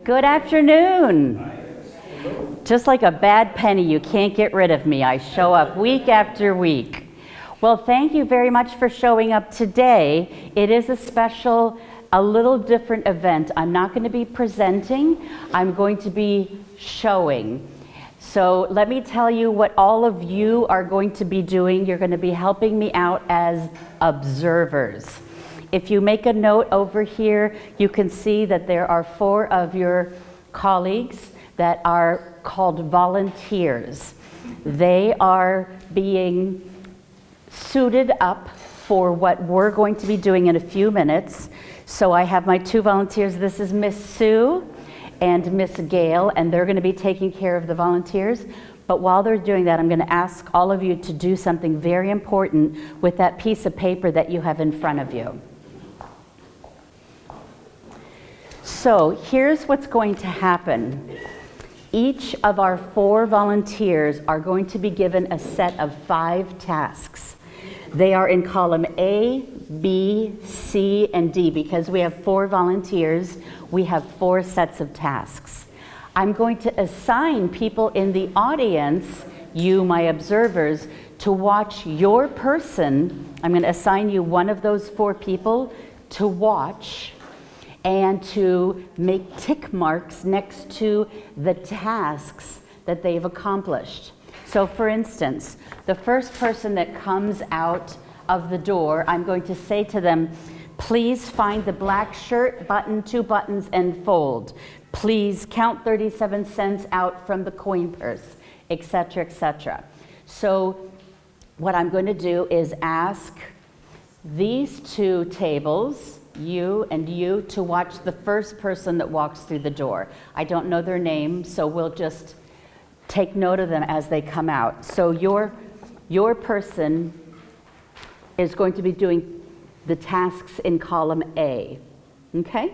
Good afternoon. Just like a bad penny, you can't get rid of me. I show up week after week. Well, thank you very much for showing up today. It is a special, a little different event. I'm not going to be presenting. I'm going to be showing. So let me tell you what all of you are going to be doing. You're going to be helping me out as observers. If you make a note over here, you can see that there are 4 of your colleagues that are called volunteers. They are being suited up for what we're going to be doing in a few minutes. So I have my 2 volunteers. This is Miss Sue and Miss Gail, and they're going to be taking care of the volunteers. But while they're doing that, I'm going to ask all of you to do something very important with that piece of paper that you have in front of you. So here's what's going to happen. Each of our 4 volunteers are going to be given a set of 5 tasks. They are in column A, B, C, and D. Because we have 4 volunteers, we have 4 sets of tasks. I'm going to assign people in the audience, you, my observers, to watch your person. I'm going to assign you one of those 4 people to watch and to make tick marks next to the tasks that they've accomplished. So for instance, the first person that comes out of the door, I'm going to say to them, please find the black shirt, button 2 buttons, and fold. Please count 37 cents out from the coin purse, etc., etc. So what I'm going to do is ask these 2 tables, you and you, to watch the first person that walks through the door. I don't know their name, so we'll just take note of them as they come out. So your person is going to be doing the tasks in column A, okay?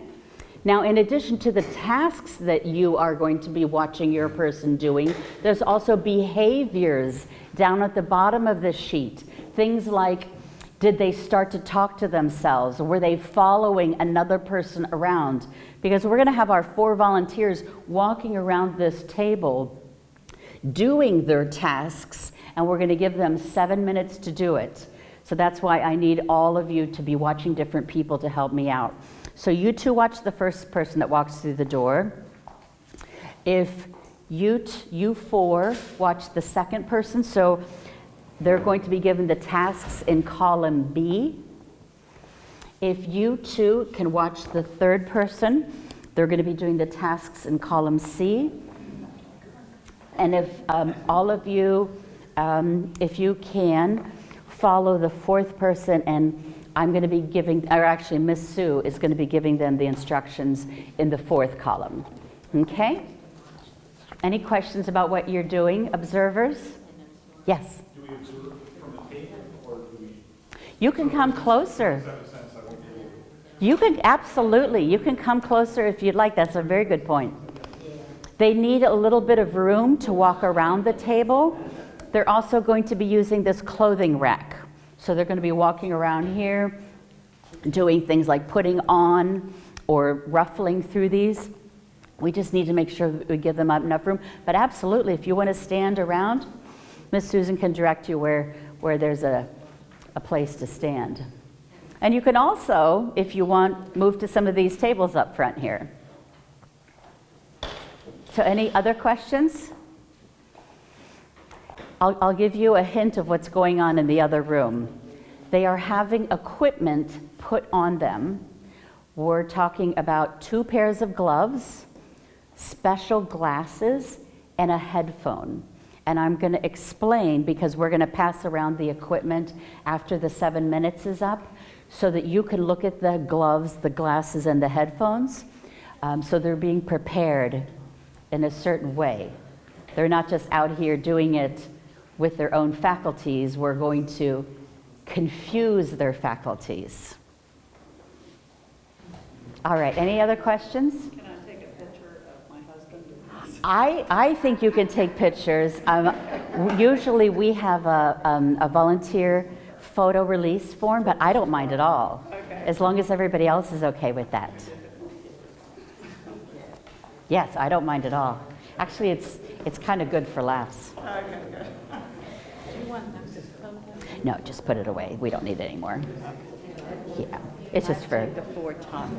Now, in addition to the tasks that you are going to be watching your person doing, there's also behaviors down at the bottom of the sheet. Things like, did they start to talk to themselves? Were they following another person around? Because we're going to have our 4 volunteers walking around this table doing their tasks, and we're going to give them 7 minutes to do it. So that's why I need all of you to be watching different people to help me out. So you 2 watch the first person that walks through the door. If you 4 watch the second person, so they're going to be given the tasks in column B. If you 2 can watch the third person, they're going to be doing the tasks in column C. And if all of you, if you can, follow the 4th person, and I'm going to be giving, or actually Miss Sue is going to be giving them the instructions in the 4th column. Okay? Any questions about what you're doing, observers? Yes? Do we observe from the table, or do we? You can come closer. You can, absolutely, you can come closer if you'd like. That's a very good point. They need a little bit of room to walk around the table. They're also going to be using this clothing rack. So they're going to be walking around here, doing things like putting on or ruffling through these. We just need to make sure that we give them enough room. But absolutely, if you want to stand around, Miss Susan can direct you where there's a place to stand. And you can also, if you want, move to some of these tables up front here. So any other questions? I'll give you a hint of what's going on in the other room. They are having equipment put on them. We're talking about 2 pairs of gloves, special glasses, and a headphone. And I'm going to explain, because we're going to pass around the equipment after the 7 minutes is up, so that you can look at the gloves, the glasses, and the headphones. So they're being prepared in a certain way. They're not just out here doing it with their own faculties. We're going to confuse their faculties. All right, any other questions? Can I take a picture of my husband? I think you can take pictures. Usually we have a volunteer photo release form, but I don't mind at all, Okay. as long as everybody else is okay with that. Yes, I don't mind at all. Actually, it's kind of good for laughs. Okay, good. Do you want them to come down? No, just put it away. We don't need it anymore. Yeah, it's just for... Actually, the four top,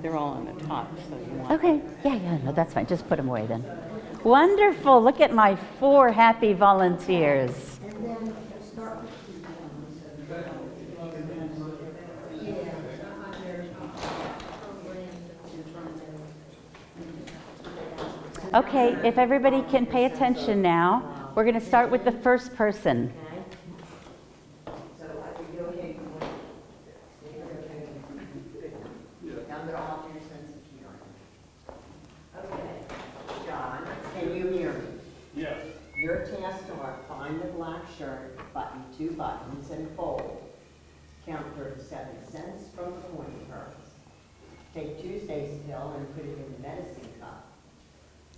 they're all on the top, so you want. Okay, yeah, no, that's fine. Just put them away then. Wonderful. Look at my 4 happy volunteers. Okay, if everybody can pay attention now, we're going to start with the first person. I'm going to offer your sense of hearing. Okay, John, can you hear me? Yes. Your tasks are find the black shirt, button 2 buttons, and fold. Count 37 cents from the coin purse. Take Tuesday's pill and put it in the medicine cup.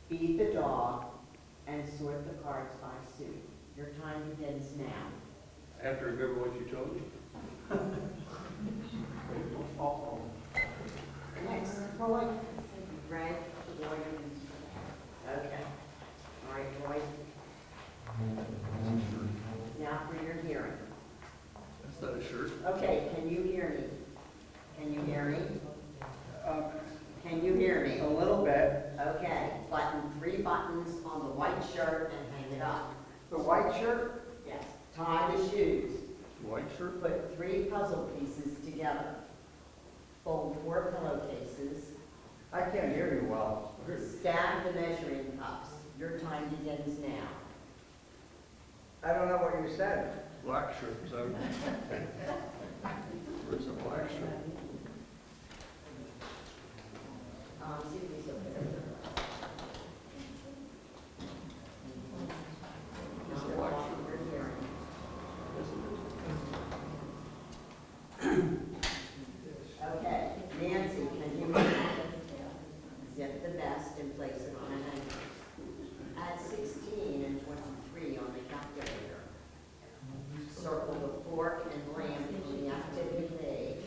Feed the dog and sort the cards by suit. Your time begins now. After I remember what you told me? Next, Roy. Greg, Roy. Okay. All right, Roy. Now for your hearing. That's not a shirt. Okay, can you hear me? Can you hear me? Can you hear me? A little bit. Okay, button 3 buttons on the white shirt and hang it up. The white shirt? Yes. Tie the shoes. White shirt? Put 3 puzzle pieces together. Fold 4 pillowcases. I can't hear you well. Stab the measuring cups. Your time begins now. I don't know what you said. Black shirt, is that? Where's the black shirt? See if he's over there. It's Now the they're black off shirt. your hearing. Yes, Okay, Nancy, can you hear me? Zip the vest and place it on a hanger. Add 16 and 23 on the calculator. Circle the fork and lamp in the activity page.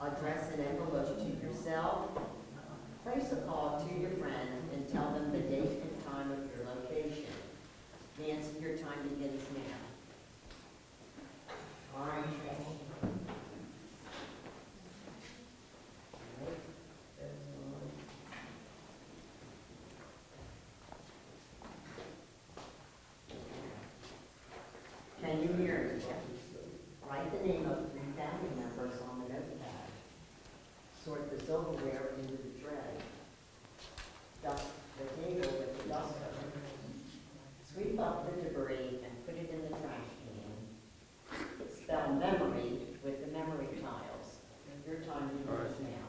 Address an envelope to yourself. Place a call to your friend and tell them the date and time of your location. Nancy, your time begins now. All right, Trish. Can you hear me? Write the name of 3 family members on the notepad. Sort the silverware into the tray. Dust the table with the duster. Sweep up the debris and put it in the trash can. Spell memory with the memory tiles. Your time begins now.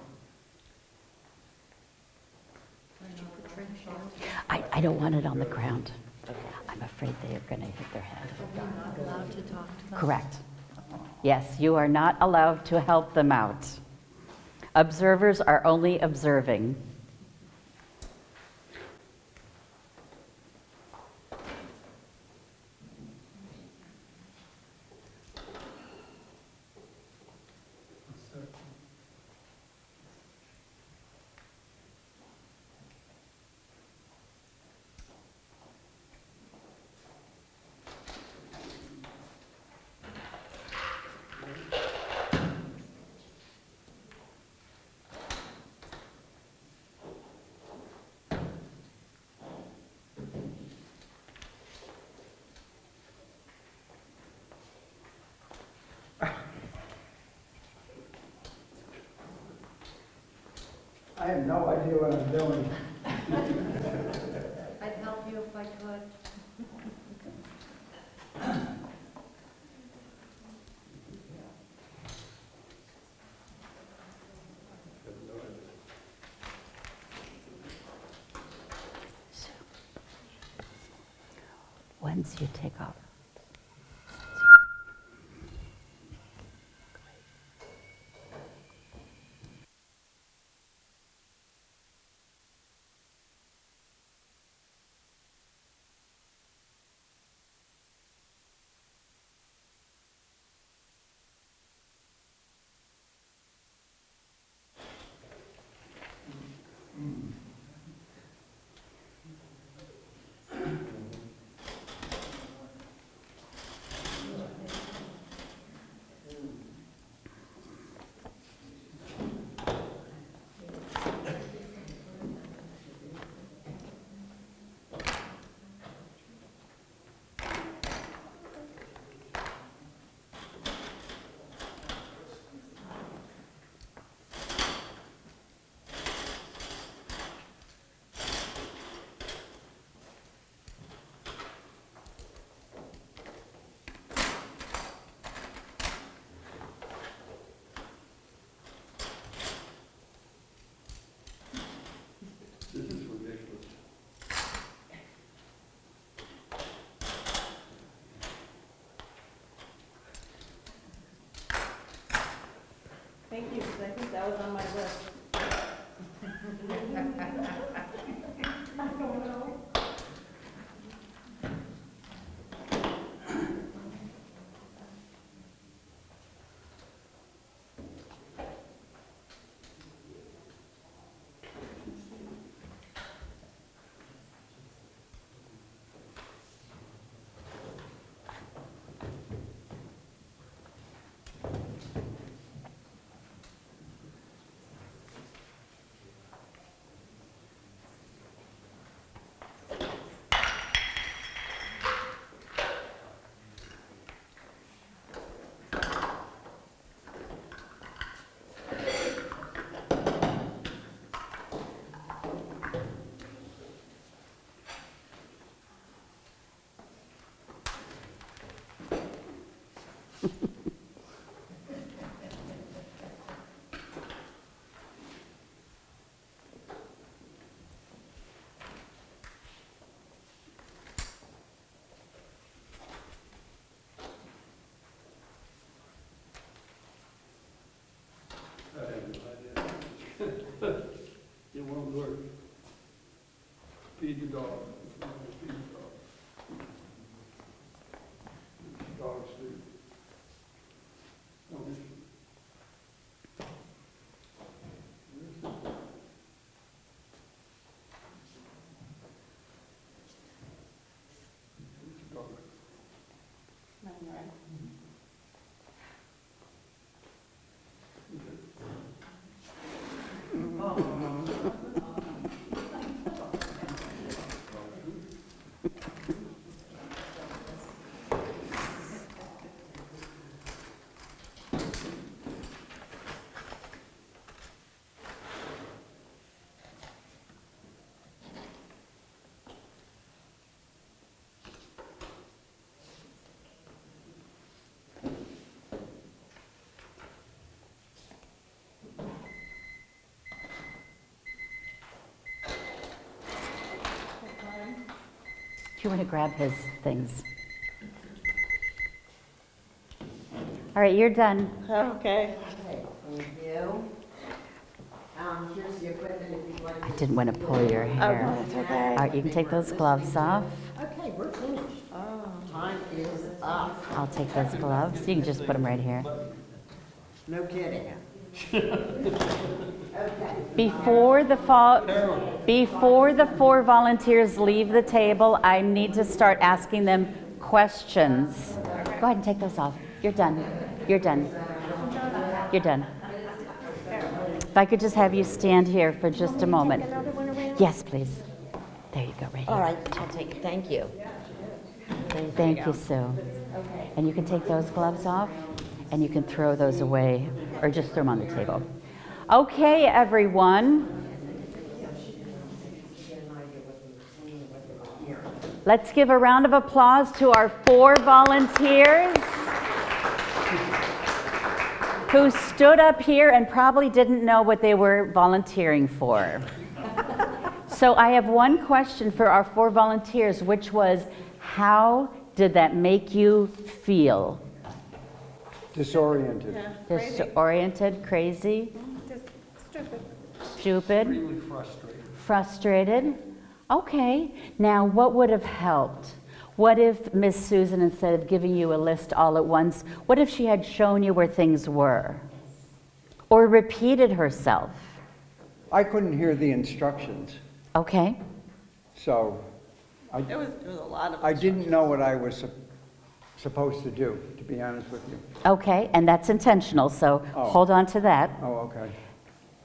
I don't want it on the ground. I'm afraid they are going to hit their head. We're not allowed to talk to them? Correct. Yes, you are not allowed to help them out. Observers are only observing. I have no idea what I'm doing. I'd help you if I could. So, once you take off. Thank you, 'cause I think that was on my list. I have no idea. It won't work. Feed the dog. Feed the dog. Dogs do. No, this- Dog. Do you want to grab his things? All right, you're done. Okay. Okay, thank you. Here's the equipment if you'd like. I didn't want to pull your hair. Oh, that's okay. All right, you can take those gloves off. Okay, we're finished. Time is up. I'll take those gloves. You can just put them right here. No kidding. Okay. Before the four volunteers leave the table, I need to start asking them questions. Go ahead and take those off. You're done. You're done. You're done. If I could just have you stand here for just a moment. Yes, please. There you go, right All here. right, I'll take it. Thank you. Thank you, Sue. And you can take those gloves off, and you can throw those away, or just throw them on the table. Okay, everyone. Let's give a round of applause to our 4 volunteers who stood up here and probably didn't know what they were volunteering for. So I have one question for our 4 volunteers, which was, how did that make you feel? Disoriented. Disoriented, crazy, Just stupid. stupid, Extremely frustrated. frustrated? Okay, now what would have helped? What if Miss Susan, instead of giving you a list all at once, what if she had shown you where things were? Or repeated herself? I couldn't hear the instructions, Okay, so It was a lot of. I didn't know what I was supposed to do, to be honest with you. okay, and that's intentional, so Oh. hold on to that. Oh, okay.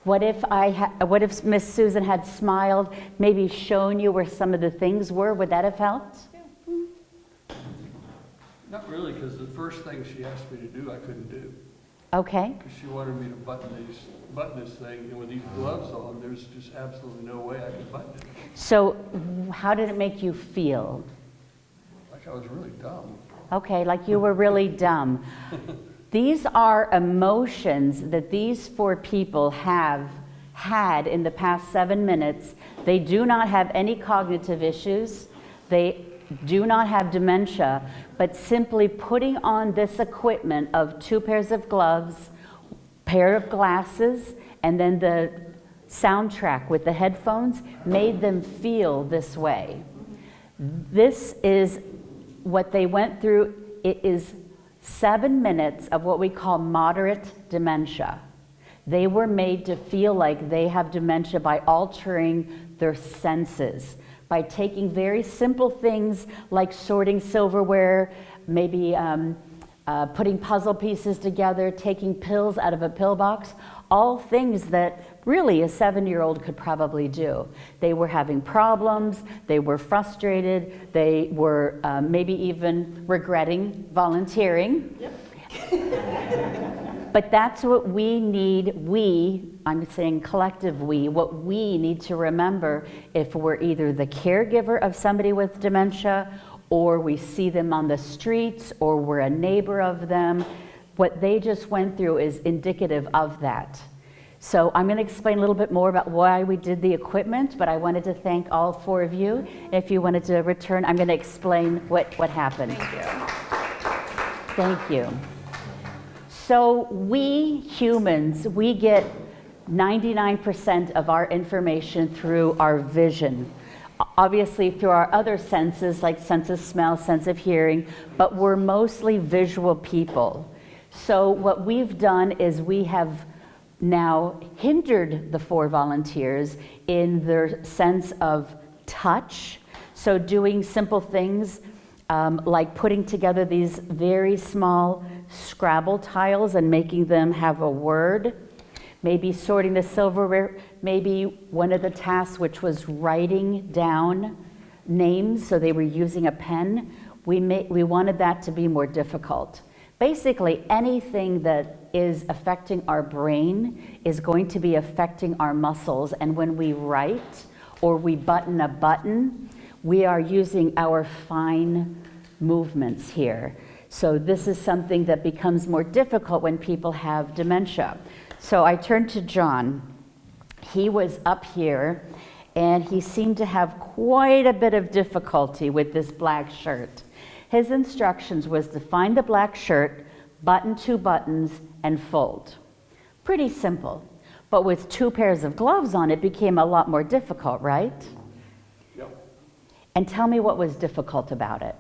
What if Miss Susan had smiled, maybe shown you where some of the things were? Would that have helped? Not really, because the first thing she asked me to do, I couldn't do. Okay, Because she wanted me to button this thing, and with these gloves on, there's just absolutely no way I could button it. so how did it make you feel? Like I was really dumb. Okay, like you were really dumb. These are emotions that these 4 people have had in the past 7 minutes. They do not have any cognitive issues. They do not have dementia, but simply putting on this equipment of 2 pairs of gloves, pair of glasses and then the soundtrack with the headphones made them feel this way. This is what they went through. It is 7 minutes of what we call moderate dementia. They were made to feel like they have dementia by altering their senses, by taking very simple things like sorting silverware, maybe putting puzzle pieces together, taking pills out of a pill box, all things that really a 7-year-old could probably do. They were having problems, they were frustrated, they were maybe even regretting volunteering. But that's what we need, I'm saying collective what we need to remember if we're either the caregiver of somebody with dementia, or we see them on the streets, or we're a neighbor of them. What they just went through is indicative of that. So I'm going to explain a little bit more about why we did the equipment, but I wanted to thank all 4 of you. If you wanted to return, I'm going to explain what happened. Thank you. Thank you. So we humans, we get 99% of our information through our vision. Obviously through our other senses, like sense of smell, sense of hearing, but we're mostly visual people. So what we've done is we have now hindered the 4 volunteers in their sense of touch. So doing simple things like putting together these very small Scrabble tiles and making them have a word, maybe sorting the silverware, maybe one of the tasks which was writing down names, so they were using a pen. We wanted that to be more difficult. Basically, anything that is affecting our brain is going to be affecting our muscles, and when we write or we button a button, we are using our fine movements here. So this is something that becomes more difficult when people have dementia. So I turned to John. He was up here, and he seemed to have quite a bit of difficulty with this black shirt. His instructions was to find the black shirt, button 2 buttons, and fold. Pretty simple. But with 2 pairs of gloves on, it became a lot more difficult, right? Yep, And tell me what was difficult about it.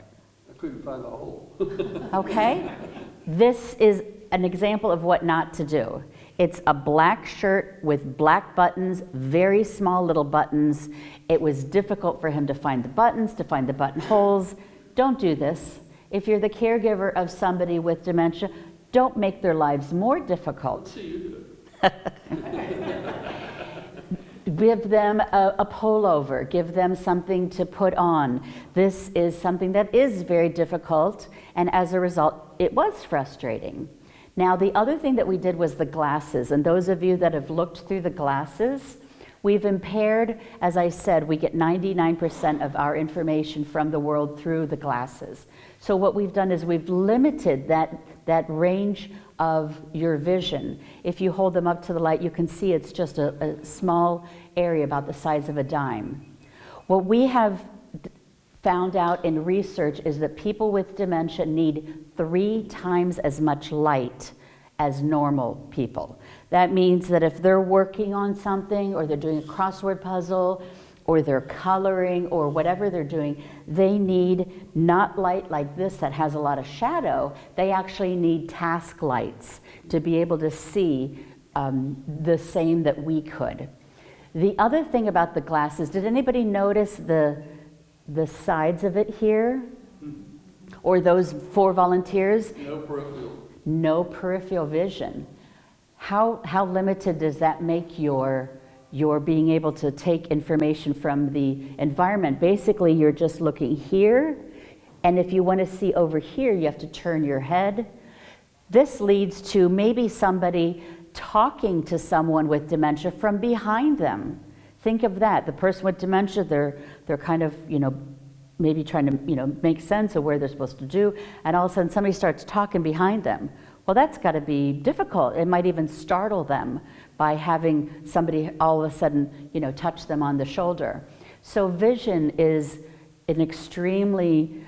I couldn't find the hole. Okay? This is an example of what not to do. It's a black shirt with black buttons, very small little buttons. It was difficult for him to find the buttons, to find the buttonholes. Don't do this. If you're the caregiver of somebody with dementia, don't make their lives more difficult. See, you do it. Give them a pullover, give them something to put on. This is something that is very difficult, and as a result, it was frustrating. Now, the other thing that we did was the glasses, and those of you that have looked through the glasses, we've impaired, as I said, we get 99% of our information from the world through the glasses. So what we've done is we've limited that range of your vision. If you hold them up to the light, you can see it's just a small area about the size of a dime. What we have found out in research is that people with dementia need 3 times as much light as normal people. That means that if they're working on something, or they're doing a crossword puzzle, or they're coloring, or whatever they're doing, they need not light like this that has a lot of shadow. They actually need task lights to be able to see the same that we could. The other thing about the glasses, did anybody notice the sides of it here? Or those 4 volunteers? No peripheral. No peripheral vision. How limited does that make your being able to take information from the environment? Basically, you're just looking here, and if you want to see over here, you have to turn your head. This leads to maybe somebody talking to someone with dementia from behind them. Think of that. The person with dementia, they're kind of, maybe trying to, make sense of where they're supposed to do, and all of a sudden somebody starts talking behind them. Well, that's got to be difficult. It might even startle them by having somebody all of a sudden, touch them on the shoulder. So vision is an extremely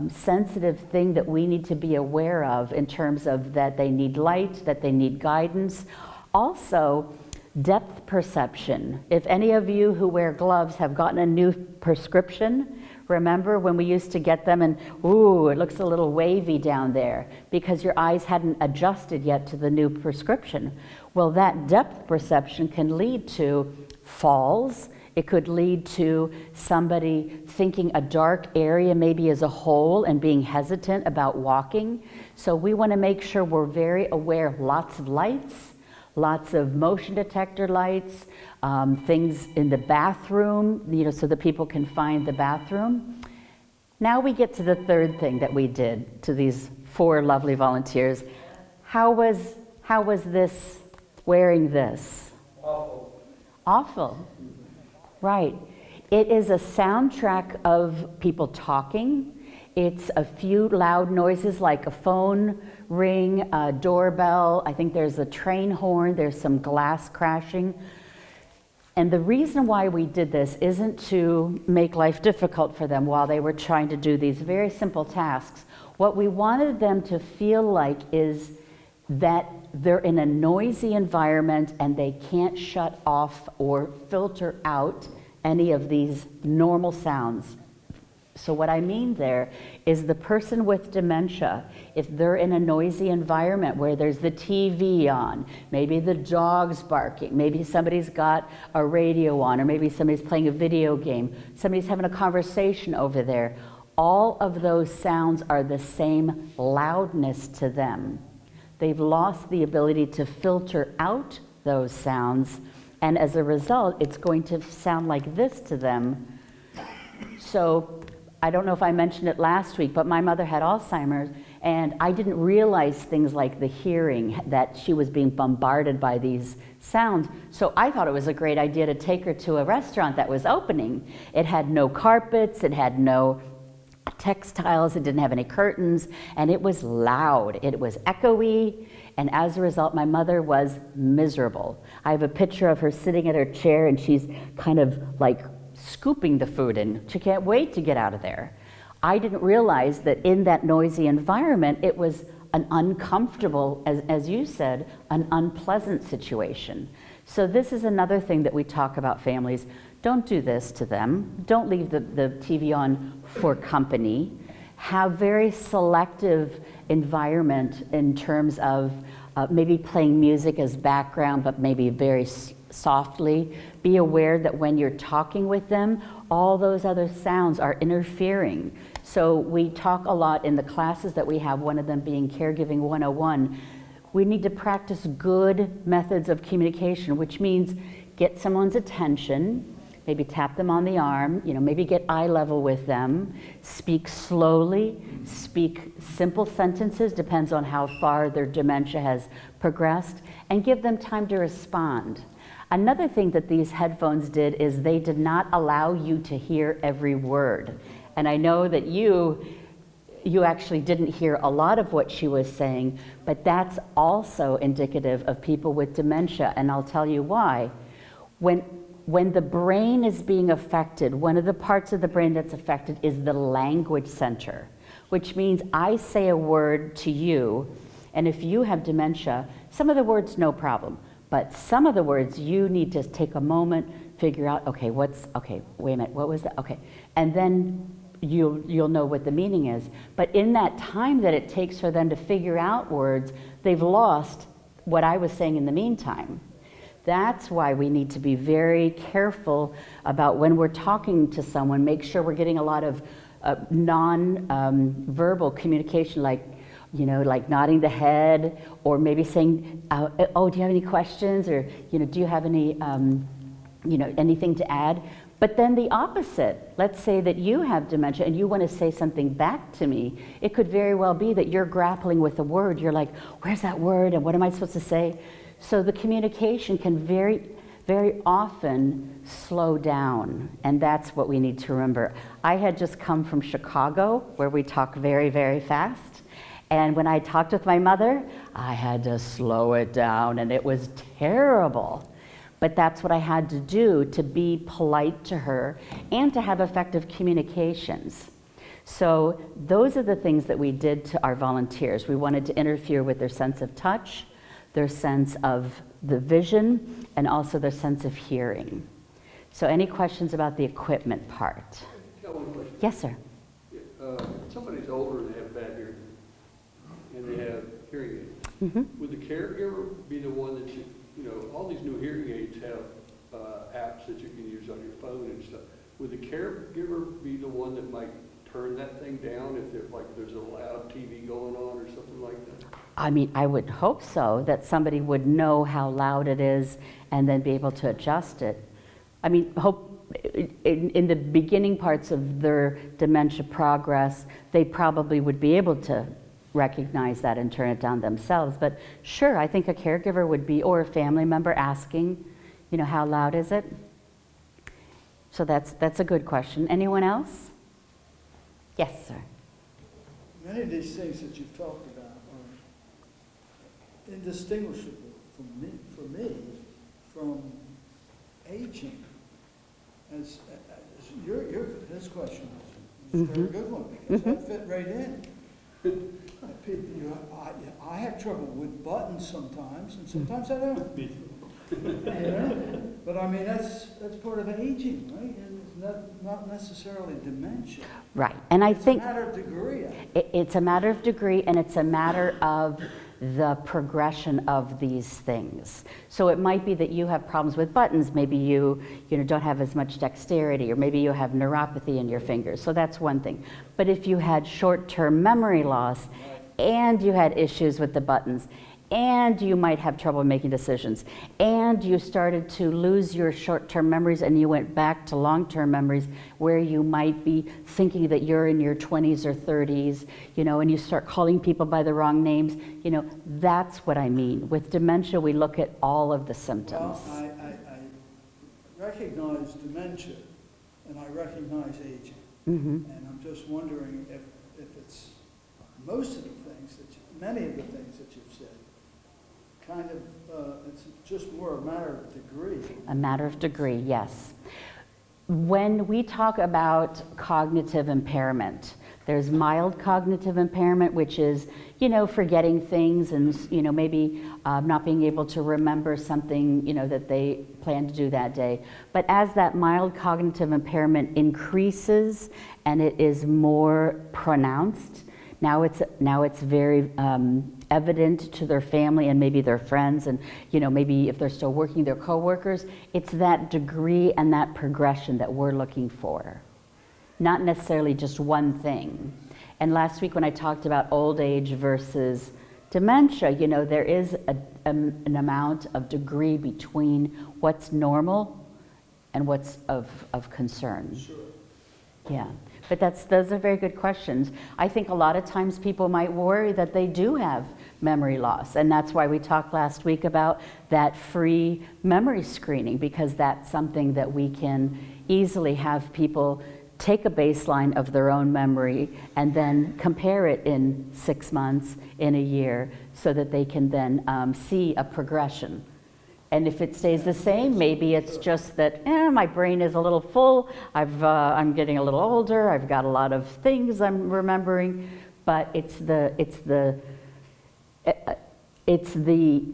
sensitive thing that we need to be aware of in terms of that they need light, that they need guidance. Also, depth perception. If any of you who wear gloves have gotten a new prescription, remember when we used to get them and, ooh, it looks a little wavy down there because your eyes hadn't adjusted yet to the new prescription. Well, that depth perception can lead to falls. It could lead to somebody thinking a dark area maybe as a hole and being hesitant about walking. So we want to make sure we're very aware of lots of lights, lots of motion detector lights, things in the bathroom, so that people can find the bathroom. Now we get to the third thing that we did to these 4 lovely volunteers. How was this, wearing this? Awful. Awful. Right. It is a soundtrack of people talking. It's a few loud noises like a phone ring, a doorbell. I think there's a train horn. There's some glass crashing. And the reason why we did this isn't to make life difficult for them while they were trying to do these very simple tasks. What we wanted them to feel like is that they're in a noisy environment and they can't shut off or filter out any of these normal sounds. So what I mean there is the person with dementia, if they're in a noisy environment where there's the TV on, maybe the dog's barking, maybe somebody's got a radio on, or maybe somebody's playing a video game, somebody's having a conversation over there, all of those sounds are the same loudness to them. They've lost the ability to filter out those sounds, and as a result, it's going to sound like this to them. So I don't know if I mentioned it last week, but my mother had Alzheimer's, and I didn't realize things like the hearing, that she was being bombarded by these sounds. So I thought it was a great idea to take her to a restaurant that was opening. It had no carpets, it had no textiles, it didn't have any curtains, and it was loud, it was echoey, and as a result, my mother was miserable. I have a picture of her sitting at her chair, and she's kind of like scooping the food in. She can't wait to get out of there. I didn't realize that in that noisy environment, it was an uncomfortable, as you said, an unpleasant situation. So this is another thing that we talk about families. Don't do this to them. Don't leave the TV on for company. Have very selective environment in terms of maybe playing music as background, but maybe very softly. Be aware that when you're talking with them, all those other sounds are interfering. So we talk a lot in the classes that we have, one of them being Caregiving 101. We need to practice good methods of communication, which means get someone's attention, maybe tap them on the arm, maybe get eye level with them, speak slowly, speak simple sentences, depends on how far their dementia has progressed, and give them time to respond. Another thing that these headphones did is they did not allow you to hear every word. And I know that you actually didn't hear a lot of what she was saying, but that's also indicative of people with dementia, and I'll tell you why. When the brain is being affected, one of the parts of the brain that's affected is the language center, which means I say a word to you, and if you have dementia, some of the words, no problem. But some of the words you need to take a moment, figure out, okay, wait a minute, what was that? Okay, and then you'll know what the meaning is. But in that time that it takes for them to figure out words, they've lost what I was saying in the meantime. That's why we need to be very careful about when we're talking to someone, make sure we're getting a lot of non-verbal communication, like nodding the head, or maybe saying, oh, do you have any questions? Or, do you have any, anything to add? But then the opposite, let's say that you have dementia and you want to say something back to me. It could very well be that you're grappling with a word. You're like, where's that word? And what am I supposed to say? So the communication can very, very often slow down. And that's what we need to remember. I had just come from Chicago, where we talk very, very fast. And when I talked with my mother, I had to slow it down, and it was terrible. But that's what I had to do to be polite to her and to have effective communications. So those are the things that we did to our volunteers. We wanted to interfere with their sense of touch, their sense of the vision, and also their sense of hearing. So any questions about the equipment part? Got one question. Yes, sir. Somebody's older and they have bad hearing, and they have hearing aids. Mm-hmm. Would the caregiver be the one that all these new hearing aids have apps that you can use on your phone and stuff. Would the caregiver be the one that might turn that thing down if there's a loud TV going on or something like that? I mean, I would hope so, that somebody would know how loud it is and then be able to adjust it. I mean, in the beginning parts of their dementia progress, they probably would be able to recognize that and turn it down themselves. But sure, I think a caregiver would be, or a family member asking, how loud is it? So that's a good question. Anyone else? Yes, sir. Many of these things that you've talked about are indistinguishable for me from aging. As this question is a very good one, because that fit right in. I have trouble with buttons sometimes, and sometimes I don't. But I mean, that's part of aging, right? And it's not necessarily dementia. Right, and I think It's a matter of degree. it's a matter of degree, and it's a matter of the progression of these things. So it might be that you have problems with buttons. Maybe you don't have as much dexterity, or maybe you have neuropathy in your fingers. So that's one thing. But if you had short-term memory loss, and you had issues with the buttons, and you might have trouble making decisions, and you started to lose your short-term memories and you went back to long-term memories where you might be thinking that you're in your 20s or 30s, and you start calling people by the wrong names, that's what I mean. With dementia, we look at all of the symptoms. Well, I recognize dementia, and I recognize aging. Mm-hmm. And I'm just wondering if it's most of the things many of the things that you've said, it's just more a matter of degree. A matter of degree, yes. When we talk about cognitive impairment, there's mild cognitive impairment, which is, forgetting things and, maybe not being able to remember something, that they plan to do that day. But as that mild cognitive impairment increases and it is more pronounced, now it's very evident to their family and maybe their friends, and maybe if they're still working, their coworkers. It's that degree and that progression that we're looking for, not necessarily just one thing. And last week when I talked about old age versus dementia, there is an amount of degree between what's normal and what's of concern. Sure. Yeah. But those are very good questions. I think a lot of times people might worry that they do have memory loss, and that's why we talked last week about that free memory screening, because that's something that we can easily have people take a baseline of their own memory and then compare it in 6 months, in a year, so that they can then see a progression. And if it stays the same, maybe it's just that my brain is a little full, I'm getting a little older, I've got a lot of things I'm remembering, but it's the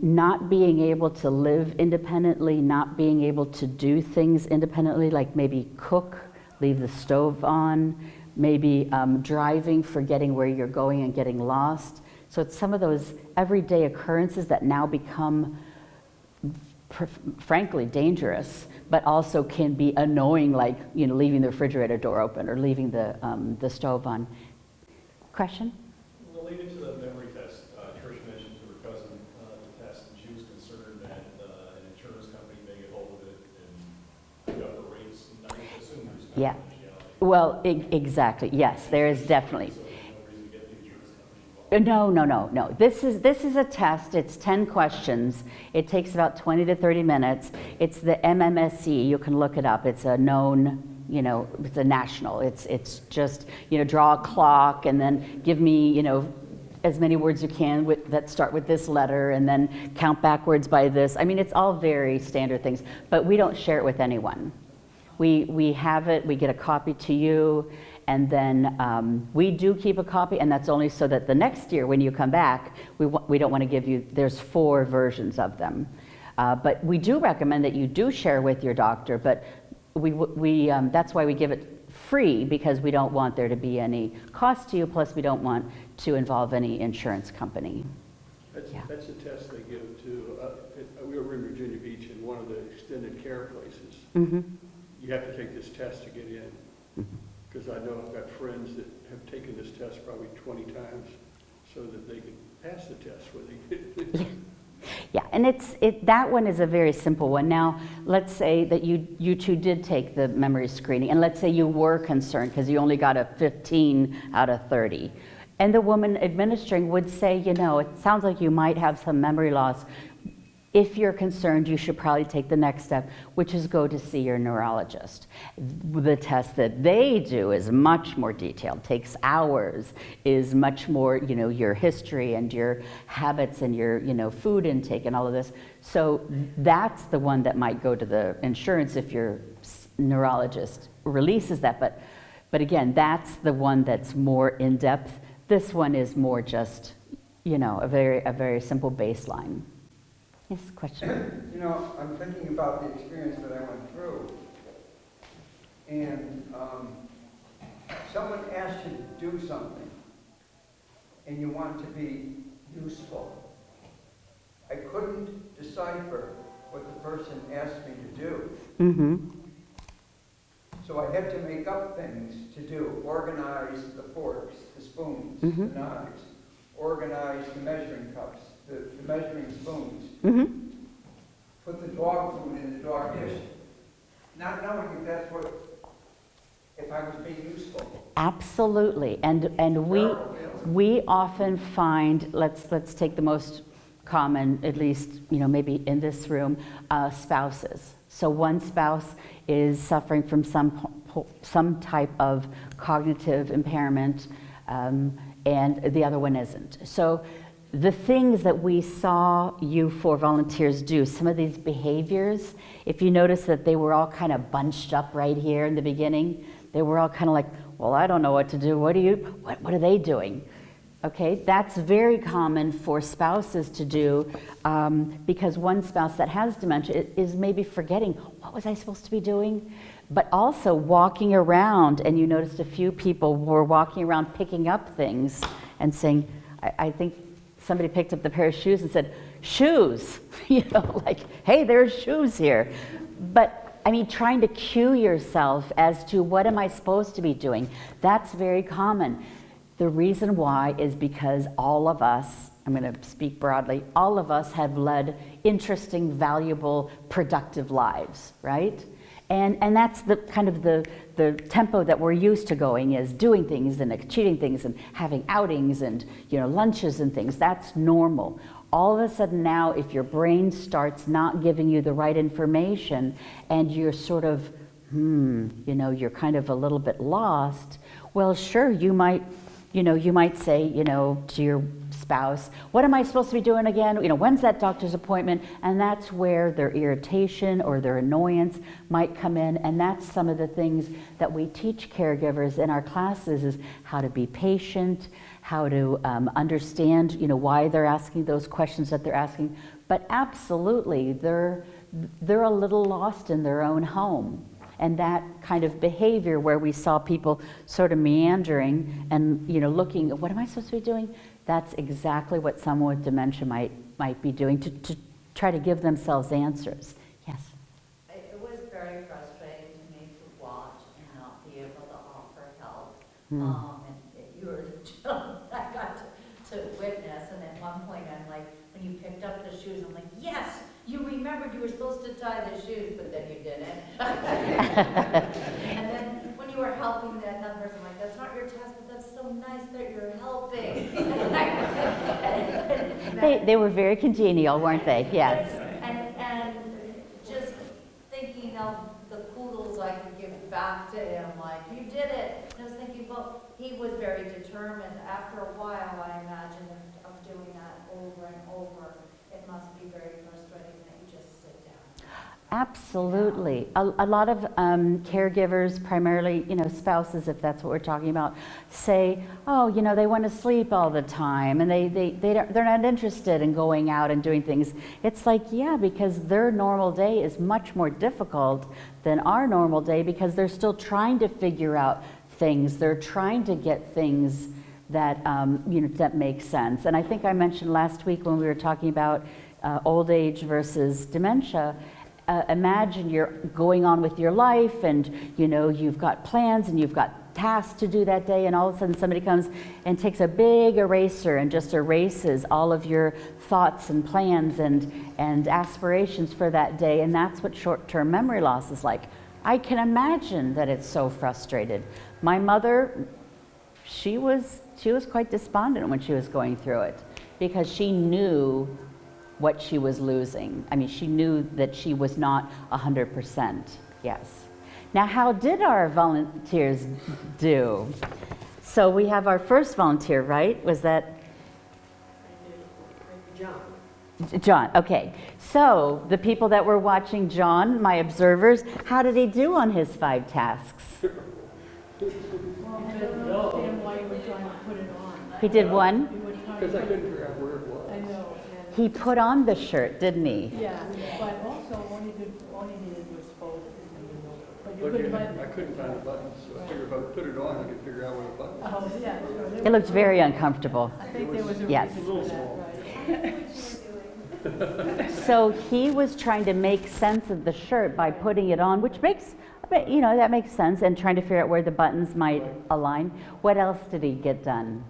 not being able to live independently, not being able to do things independently, like maybe cook, leave the stove on, maybe driving, forgetting where you're going and getting lost. So it's some of those everyday occurrences that now become frankly dangerous, but also can be annoying, like leaving the refrigerator door open or leaving the stove on. Question? Related to the memory test, Trish mentioned to her cousin the test, and she was concerned that an insurance company may get hold of it and pick up the rates. And I assume there's Yeah. confidentiality. Well, exactly. Yes, there is definitely. So there's no reason to get the insurance company involved. No. This is a test. It's 10 questions. It takes about 20 to 30 minutes. It's the MMSE. You can look it up. It's a known, it's a national. It's just, draw a clock and then give me, as many words you can that start with this letter, and then count backwards by this. I mean, it's all very standard things, but we don't share it with anyone. We have it. We get a copy to you. And then we do keep a copy, and that's only so that the next year when you come back, we don't want to give you, there's 4 versions of them. But we do recommend that you do share with your doctor, but that's why we give it free, because we don't want there to be any cost to you, plus we don't want to involve any insurance company. That's a test they give to, we were in Virginia Beach in one of the extended care places. Mm-hmm. You have to take this test to get in, because I know I've got friends that have taken this test probably 20 times so that they can pass the test when they get it. Yeah, and that one is a very simple one. Now, let's say that you two did take the memory screening, and let's say you were concerned because you only got a 15 out of 30. And the woman administering would say, you know, it sounds like you might have some memory loss. If you're concerned, you should probably take the next step, which is go to see your neurologist. The test that they do is much more detailed, takes hours, is much more, you know, your history and your habits and your, you know, food intake and all of this. So that's the one that might go to the insurance if your neurologist releases that. But again, that's the one that's more in-depth. This one is more just, you know, a very simple baseline. Yes, question? You know, I'm thinking about the experience that I went through. And someone asks you to do something, and you want to be useful. I couldn't decipher what the person asked me to do. Mm-hmm. So I had to make up things to do. Organize the forks, the spoons, Mm-hmm. the knives. Organize the measuring cups, the measuring spoons. Mm-hmm. Put the dog food in the dog dish. Not knowing if I was being useful. Absolutely, and we often find, let's take the most common, at least, you know, maybe in this room, spouses. So one spouse is suffering from some type of cognitive impairment, and the other one isn't. So the things that we saw you 4 volunteers do, some of these behaviors, if you notice that they were all kind of bunched up right here in the beginning, they were all kind of like, well, I don't know what to do. What are they doing? Okay, that's very common for spouses to do, because one spouse that has dementia is maybe forgetting, what was I supposed to be doing? But also walking around, and you noticed a few people were walking around picking up things and saying, I think somebody picked up the pair of shoes and said, shoes, you know, like, hey, there's shoes here. But I mean, trying to cue yourself as to what am I supposed to be doing, that's very common. The reason why is because all of us, I'm going to speak broadly, all of us have led interesting, valuable, productive lives, right? And that's the kind of the tempo that we're used to going, is doing things and achieving things and having outings and, you know, lunches and things. That's normal. All of a sudden now, if your brain starts not giving you the right information and you're sort of, you know, you're kind of a little bit lost, well, sure, you might say, you know, to your spouse, what am I supposed to be doing again? You know, when's that doctor's appointment? And that's where their irritation or their annoyance might come in. And that's some of the things that we teach caregivers in our classes, is how to be patient, how to understand, you know, why they're asking those questions that they're asking. But absolutely, they're a little lost in their own home. And that kind of behavior where we saw people sort of meandering and, you know, looking, what am I supposed to be doing? That's exactly what someone with dementia might be doing to try to give themselves answers. Yes? It was very frustrating to me to watch and not be able to offer help. And you were the gentleman I got to witness, and at one point I'm like, when you picked up the shoes, I'm like, yes! You remembered you were supposed to tie the shoes, but then you didn't. And then when you were helping that another person, I'm like, that's not your task, but that's so nice that you're helping. They were very congenial, weren't they? Yes. And just thinking of the kudos I could give back to him, like, you did it. And I was thinking, well, he was very determined. After a while, I imagine, of doing that over and over, it must be very frustrating that you just sit down. Absolutely. A lot of caregivers, primarily, spouses, if that's what we're talking about, say, oh, they want to sleep all the time and they're not interested in going out and doing things. It's like, yeah, because their normal day is much more difficult than our normal day because they're still trying to figure out things. They're trying to get things that, that make sense. And I think I mentioned last week when we were talking about old age versus dementia, imagine you're going on with your life and you've got plans and you've got tasks to do that day, and all of a sudden somebody comes and takes a big eraser and just erases all of your thoughts and plans and aspirations for that day. And that's what short-term memory loss is like. I can imagine that it's so frustrated. My mother, she was quite despondent when she was going through it because she knew what she was losing. I mean, she knew that she was not 100%, yes. Now, how did our volunteers do? So we have our first volunteer, right? Was that? John, okay. So the people that were watching John, my observers, how did he do on his 5 tasks? Well, I don't understand why you were trying to put it on. He did one? You were trying Because I to- couldn't figure out where it was. I know, He put on the shirt, didn't he? yeah, but also all he did was fold it. But you But couldn't yeah, find. I couldn't find the buttons, so I figured if I put it on, I could figure out where the button was. Oh, yeah. Sure. It looked very uncomfortable. I think there was a Yes. reason for that, right? So he was trying to make sense of the shirt by putting it on, which makes, that makes sense, and trying to figure out where the buttons might align. What else did he get done?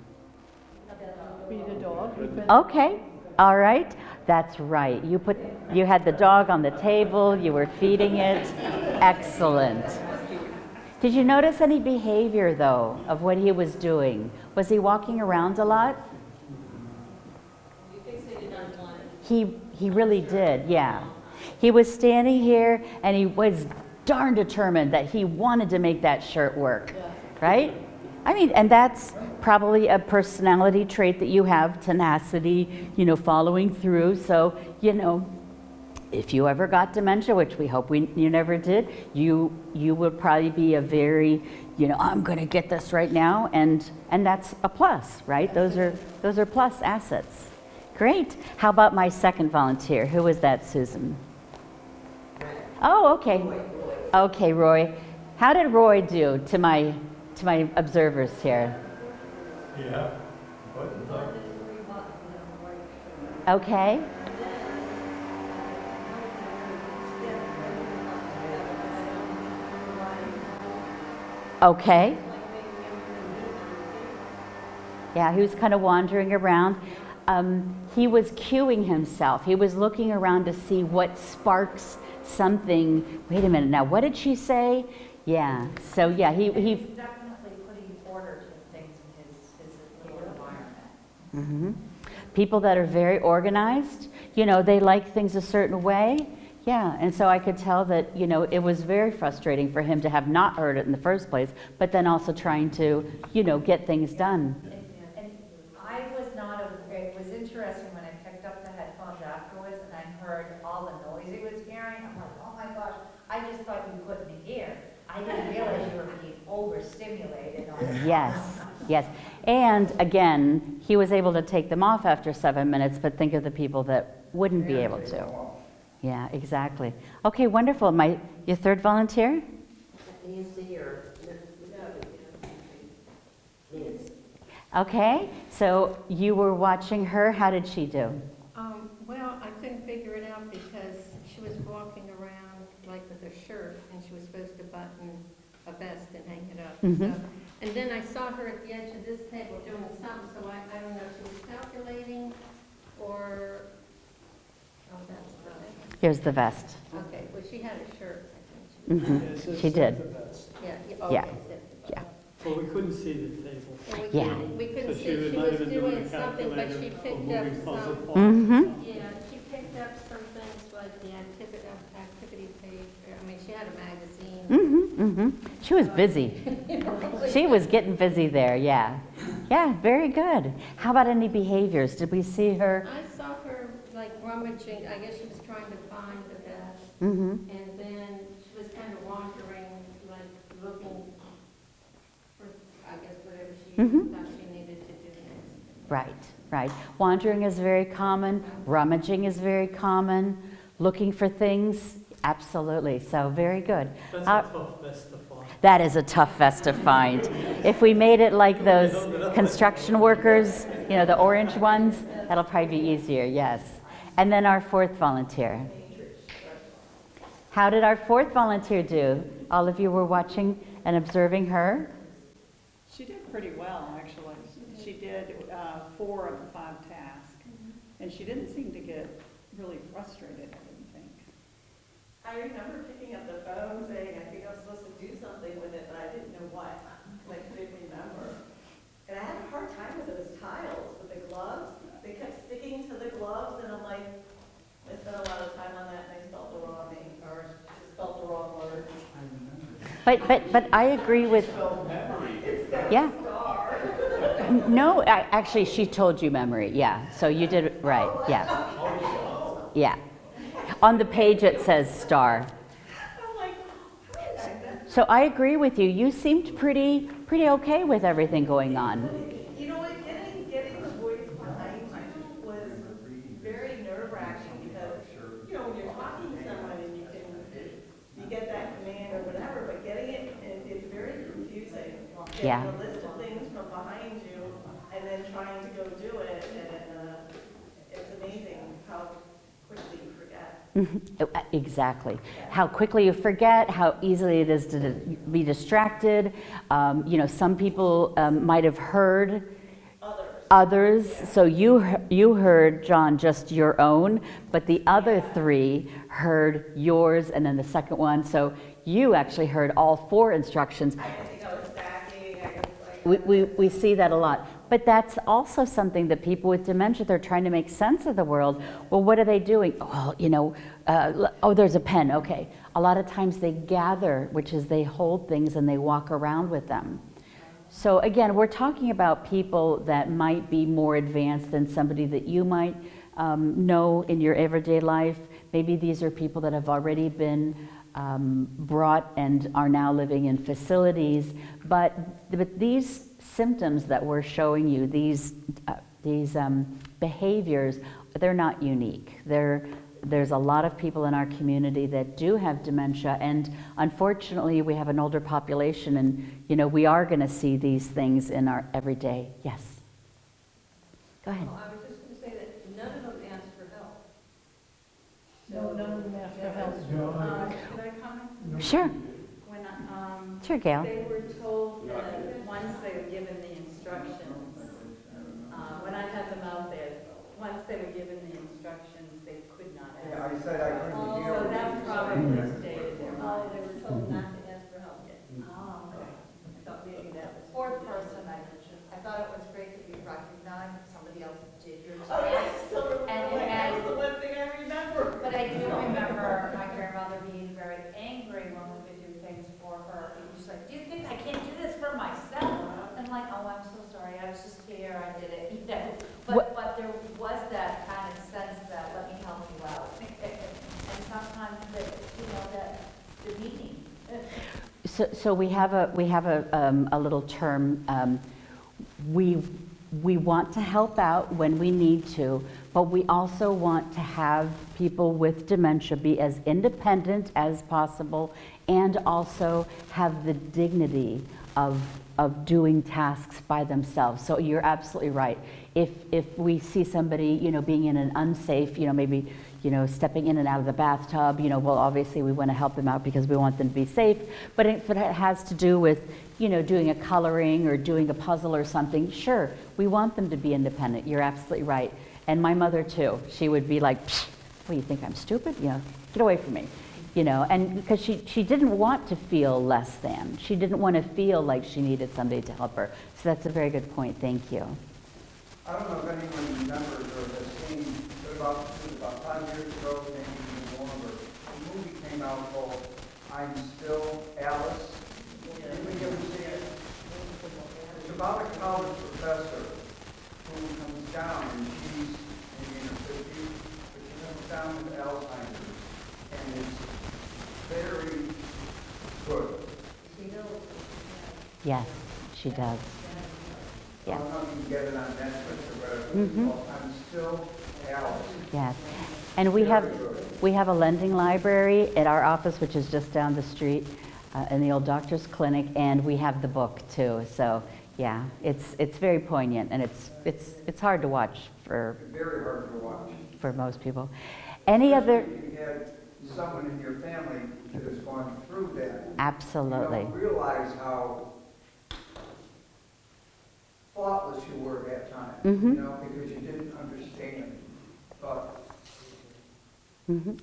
Feed a dog. he fed- Okay, all right, that's right. You had the dog on the table, you were feeding it. Excellent. Did you notice any behavior, though, of what he was doing? Was he walking around a lot? He really did, yeah. He was standing here and he was darn determined that he wanted to make that shirt work, right? I mean, and that's probably a personality trait that you have, tenacity, following through. So, if you ever got dementia, which we hope you never did, you would probably be a very, I'm going to get this right now, and that's a plus, right? Those are plus assets. Great. How about my second volunteer? Who was that, Susan? Oh, okay. Okay, Roy. How did Roy do to my observers here? Yeah. Buttons up. Okay. Okay. Yeah, he was kind of wandering around. He was cueing himself. He was looking around to see what sparks something. Wait a minute now, what did she say? Yeah, so yeah, He's definitely putting order to things in his little environment. People that are very organized, they like things a certain way. Yeah, and so I could tell that, it was very frustrating for him to have not heard it in the first place, but then also trying to, get things done. And I was not, it was interesting when I picked up the headphones afterwards and I heard all the noise he was hearing. I'm like, oh my gosh, I just thought you couldn't hear. I didn't realize you were being overstimulated. Yes, yes. And again, he was able to take them off after 7 minutes, but think of the people that wouldn't be able to. Yeah, exactly. Okay, wonderful. Your third volunteer? Nancy or Liz. Okay, so you were watching her. How did she do? Well, I couldn't figure it out because she was walking around like with a shirt and she was supposed to button a vest and hang it up. Mhm. So, and then I saw her at the edge of this table doing something, so I don't know if she was calculating or, oh, that's not it. Here's the vest. Okay, well, she had a shirt, I think. Mhm. Yeah, it says She did. set the best. Yeah, Yeah. okay. Yeah. Well, we couldn't see the table. And Yeah. we couldn't So see, she she might was have been doing doing a something, but she calculator, picked a up moving puzzle some. part. Mhm. Yeah, she picked up some things like the activity page, I mean, she had a magazine. Mhm. She was busy. She was getting busy there. Yeah. Yeah. Very good. How about any behaviors? Did we see her? I saw her like rummaging, I guess she was trying to find the vest. Mm-hmm. And then she was kind of wandering, like looking for, I guess, whatever she Mhm. thought she needed to do next. Right, right. Wandering is very common. Rummaging is very common. Looking for things, absolutely. So very good. That's Uh, a tough vest to find. That is a tough vest to find. If we made it like those construction workers, the orange ones, that'll probably be easier, yes. And then our fourth volunteer. How did our fourth volunteer do? All of you were watching and observing her? She did pretty well, actually. She did 4 of the 5 tasks, and she didn't seem to get really frustrated, I didn't think. I remember picking up the phone saying, I think I was supposed to do something with it, but I didn't know what. I couldn't remember. And I had a hard time with those tiles, with the gloves. They kept sticking to the gloves, and I'm like, I spent a lot of time on that, and I spelled the wrong name, or spelled the wrong word. But I agree with, yeah. No, actually, she told you memory, yeah. So you did it right, yeah. Yeah. On the page it says star. I'm like, how did I? So I agree with you. You seemed pretty okay with everything going on. You know what, getting the voice behind you was very nerve-wracking because, when you're talking to someone and you get that command or whatever, but getting it, it's very confusing. Yeah. Getting a list of things from behind you and then trying to go do it, and it's amazing how quickly you forget. Exactly. How quickly you forget, how easily it is to be distracted. Some people might have heard others. So you heard, John, just your own, but the other 3 heard yours and then the second one. So you actually heard all 4 instructions. I think I was stacking. I was like, We see that a lot. But that's also something that people with dementia, they're trying to make sense of the world. Well, what are they doing? Well, there's a pen, okay. A lot of times they gather, which is they hold things and they walk around with them. So again, we're talking about people that might be more advanced than somebody that you might know in your everyday life. Maybe these are people that have already been brought and are now living in facilities. But these symptoms that we're showing you, these behaviors, they're not unique. There's a lot of people in our community that do have dementia, and unfortunately we have an older population, and we are going to see these things in our everyday. Yes. Go ahead. I was just going to say that none of them asked for help. No, none of them asked for help. Can I comment? Sure. When, Sure, Gail. they were told that once they were given the instructions, when I had them out there, once they were given the instructions, they could not ask. Yeah, I said I couldn't hear. So that probably stayed in their mind. they were told not to ask for help yet. Oh, okay. I thought maybe that was. Fourth person, I thought it was great that you recognized somebody else did your Oh, task. yes, so that And- was the one thing I remember. But I do remember my grandmother being very angry when we would do things for her. She's like, do you think I can't do this for myself? I'm like, oh, I'm so sorry, I was just here, I did it, But there was that kind of sense that, let me help you out. And sometimes that's demeaning. So we have a little term. We want to help out when we need to, but we also want to have people with dementia be as independent as possible, and also have the dignity of doing tasks by themselves. So you're absolutely right. If we see somebody, being in an unsafe, maybe, stepping in and out of the bathtub, well, obviously we want to help them out because we want them to be safe. But if it has to do with, doing a coloring or doing a puzzle or something, sure, we want them to be independent. You're absolutely right. And my mother too. She would be like, what, do you think I'm stupid? Get away from me. And because she didn't want to feel less than. She didn't want to feel like she needed somebody to help her. So that's a very good point. Thank you. I don't know if anyone remembers or has seen, but about 5 years ago, maybe even longer, a movie came out called I'm Still Alice. Anybody ever see it? It's about a college professor who comes down, and she's maybe in her 50s, but she comes down with Alzheimer's. And it's Yes, she does. I Yeah. don't know if you can get it on Netflix or whatever, Mhm. I'm still Alice. Yes. And we have a lending library at our office, which is just down the street in the old doctor's clinic, and we have the book too. So yeah, it's very poignant, and it's hard to watch for Very hard to watch. most people. Any other? Especially if you had someone in your family that has gone through that. Absolutely. You don't realize how thoughtless you were at that time, Mhm. because you didn't understand. But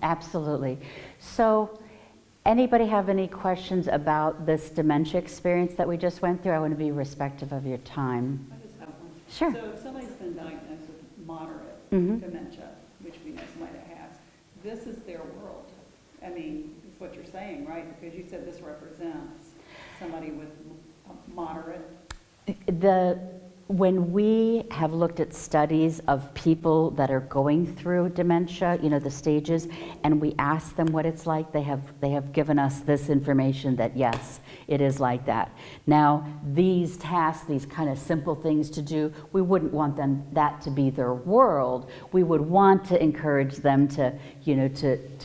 Absolutely. So, anybody have any questions about this dementia experience that we just went through? I want to be respectful of your time. I just have one. Sure. So if somebody's been diagnosed with moderate Mhm. dementia, which we know somebody that has, this is their world. I mean, it's what you're saying, right? Because you said this represents somebody with moderate. When we have looked at studies of people that are going through dementia, the stages, and we ask them what it's like, they have given us this information that yes, it is like that. Now, these tasks, these kind of simple things to do, we wouldn't want that to be their world. We would want to encourage them to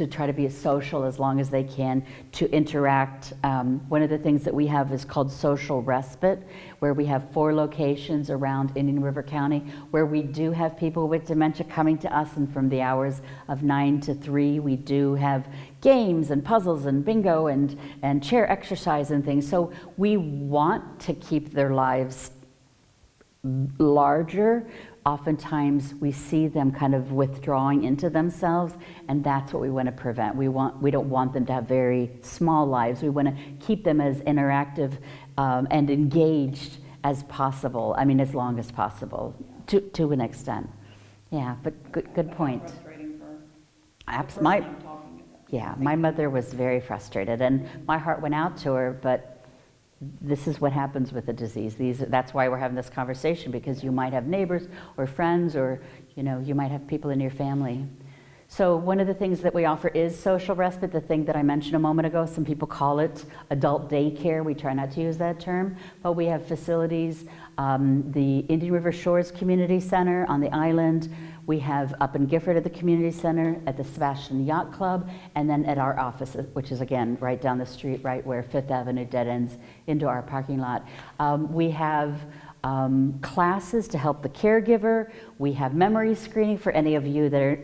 try to be as social as long as they can, to interact. One of the things that we have is called social respite, where we have 4 locations around Indian River County where we do have people with dementia coming to us, and from the hours of 9 to 3 we do have games and puzzles and bingo and chair exercise and things. So we want to keep their lives larger. Oftentimes we see them kind of withdrawing into themselves, and that's what we want to prevent. We don't want them to have very small lives. We want to keep them as interactive and engaged as possible. I mean, as long as possible, to an extent. Yeah, but good point. Frustrating for the Abs- person my- I'm talking about. Yeah, my mother was very frustrated, and my heart went out to her, but this is what happens with the disease. That's why we're having this conversation, because you might have neighbors or friends, or you might have people in your family. So one of the things that we offer is social respite, the thing that I mentioned a moment ago. Some people call it adult daycare. We try not to use that term, but we have facilities. The Indian River Shores Community Center on the island. We have up in Gifford at the Community Center, at the Sebastian Yacht Club, and then at our office, which is again right down the street, right where 5th Avenue dead ends into our parking lot. We have classes to help the caregiver. We have memory screening for any of you that are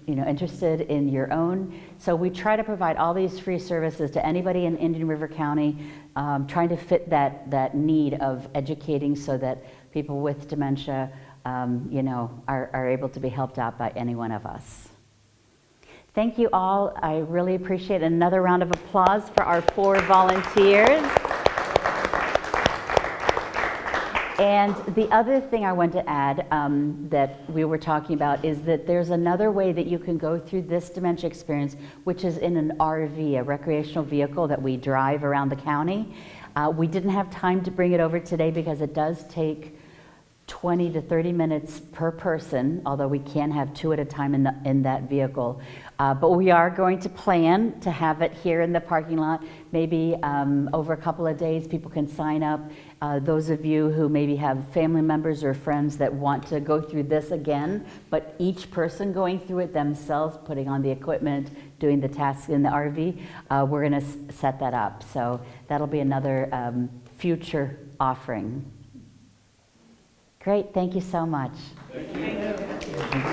interested in your own. So we try to provide all these free services to anybody in Indian River County, trying to fit that need of educating so that people with dementia are able to be helped out by any one of us. Thank you all. I really appreciate another round of applause for our 4 volunteers. And the other thing I want to add that we were talking about is that there's another way that you can go through this dementia experience, which is in an RV, a recreational vehicle that we drive around the county. We didn't have time to bring it over today because it does take 20 to 30 minutes per person, although we can have 2 at a time in that vehicle. But we are going to plan to have it here in the parking lot. Maybe over a couple of days, people can sign up. Those of you who maybe have family members or friends that want to go through this again, but each person going through it themselves, putting on the equipment, doing the tasks in the RV, we're going to set that up. So that'll be another future offering. Great, thank you so much. Thank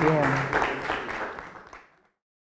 you.